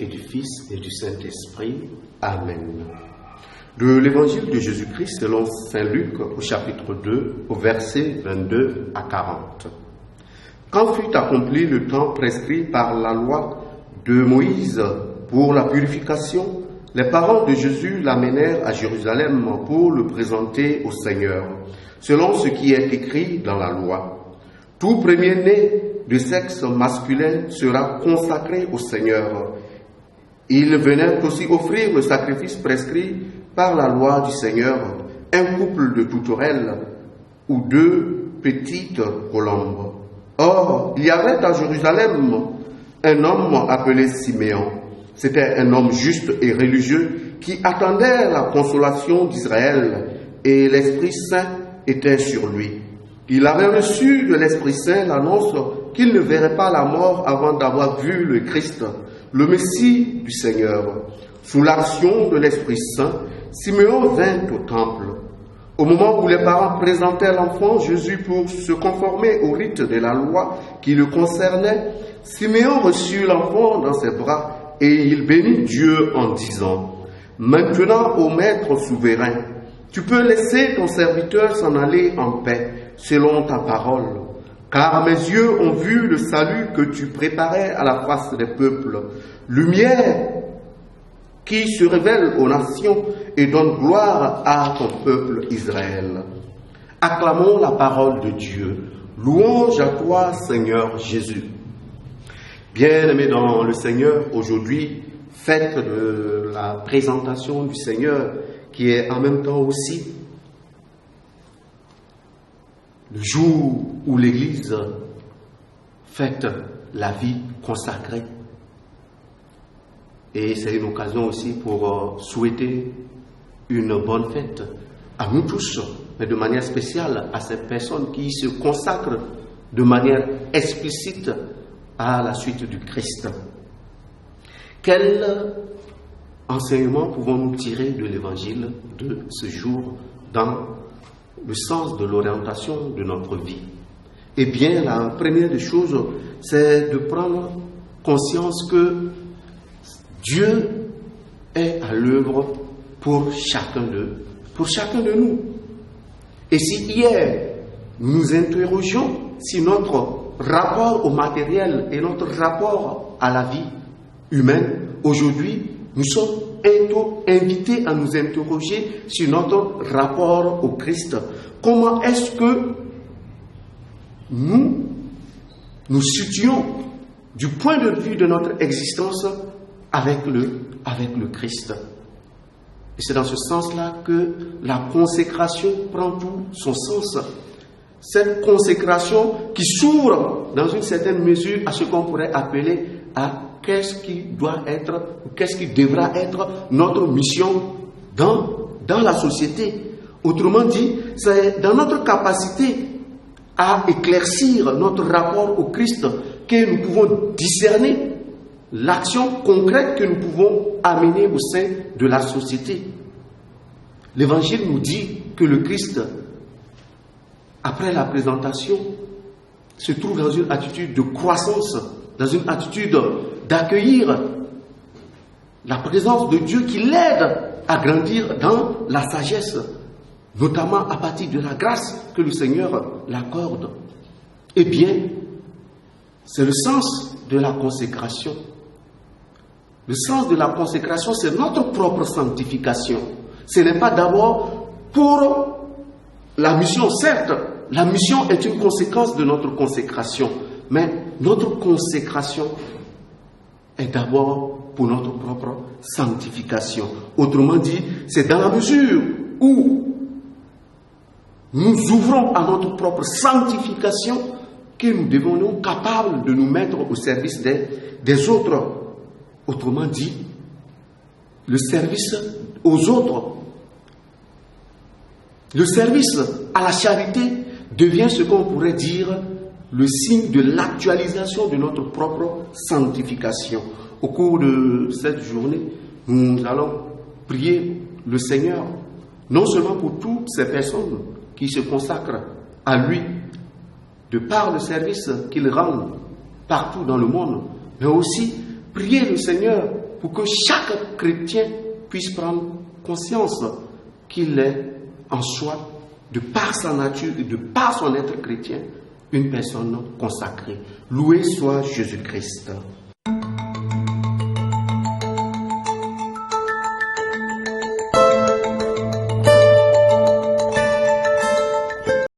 et du Fils et du Saint-Esprit. Amen. De l'Évangile de Jésus-Christ selon saint Luc au chapitre 2, au verset 22 à 40. Quand fut accompli le temps prescrit par la loi de Moïse pour la purification, les parents de Jésus l'amenèrent à Jérusalem pour le présenter au Seigneur, selon ce qui est écrit dans la loi. Tout premier-né de sexe masculin sera consacré au Seigneur. Il venait aussi offrir le sacrifice prescrit par la loi du Seigneur, un couple de tourterelles ou 2 petites colombes. Or, il y avait à Jérusalem un homme appelé Siméon. C'était un homme juste et religieux qui attendait la consolation d'Israël, et l'Esprit Saint était sur lui. Il avait reçu de l'Esprit Saint l'annonce qu'il ne verrait pas la mort avant d'avoir vu le Christ, le Messie du Seigneur. Sous l'action de l'Esprit Saint, Siméon vint au temple. Au moment où les parents présentaient l'enfant Jésus pour se conformer au rite de la loi qui le concernait, Siméon reçut l'enfant dans ses bras et il bénit Dieu en disant : « Maintenant, ô Maître souverain, tu peux laisser ton serviteur s'en aller en paix, selon ta parole. Car mes yeux ont vu le salut que tu préparais à la face des peuples, lumière qui se révèle aux nations et donne gloire à ton peuple Israël. » Acclamons la parole de Dieu. Louange à toi, Seigneur Jésus. Bien-aimés dans le Seigneur, aujourd'hui, fête de la présentation du Seigneur, qui est en même temps aussi le jour où l'Église fête la vie consacrée. Et c'est une occasion aussi pour souhaiter une bonne fête à nous tous, mais de manière spéciale à ces personnes qui se consacrent de manière explicite à la suite du Christ. Quel enseignement pouvons-nous tirer de l'Évangile de ce jour dans le sens de l'orientation de notre vie? Eh bien, la première des choses, c'est de prendre conscience que Dieu est à l'œuvre pour chacun de nous. Et si hier, nous interrogions si notre rapport au matériel et notre rapport à la vie humaine, aujourd'hui, nous sommes invités à nous interroger sur notre rapport au Christ. Comment est-ce que nous situons du point de vue de notre existence avec le Christ? Et c'est dans ce sens-là que la consécration prend tout son sens. Cette consécration qui s'ouvre dans une certaine mesure à ce qu'on pourrait appeler à qu'est-ce qui doit être, qu'est-ce qui devra être notre mission dans la société. Autrement dit, c'est dans notre capacité à éclaircir notre rapport au Christ que nous pouvons discerner l'action concrète que nous pouvons amener au sein de la société. L'Évangile nous dit que le Christ, après la présentation, se trouve dans une attitude de croissance, dans une attitude d'accueillir la présence de Dieu qui l'aide à grandir dans la sagesse, notamment à partir de la grâce que le Seigneur l'accorde. Eh bien, c'est le sens de la consécration. Le sens de la consécration, c'est notre propre sanctification. Ce n'est pas d'abord pour la mission, certes, la mission est une conséquence de notre consécration, mais notre consécration est d'abord pour notre propre sanctification. Autrement dit, c'est dans la mesure où nous ouvrons à notre propre sanctification que nous devenons capables de nous mettre au service des autres. Autrement dit, le service aux autres, le service à la charité devient ce qu'on pourrait dire le signe de l'actualisation de notre propre sanctification. Au cours de cette journée, nous allons prier le Seigneur, non seulement pour toutes ces personnes qui se consacrent à lui, de par le service qu'il rend partout dans le monde, mais aussi prier le Seigneur pour que chaque chrétien puisse prendre conscience qu'il est en soi, de par sa nature et de par son être chrétien, une personne consacrée. Loué soit Jésus-Christ.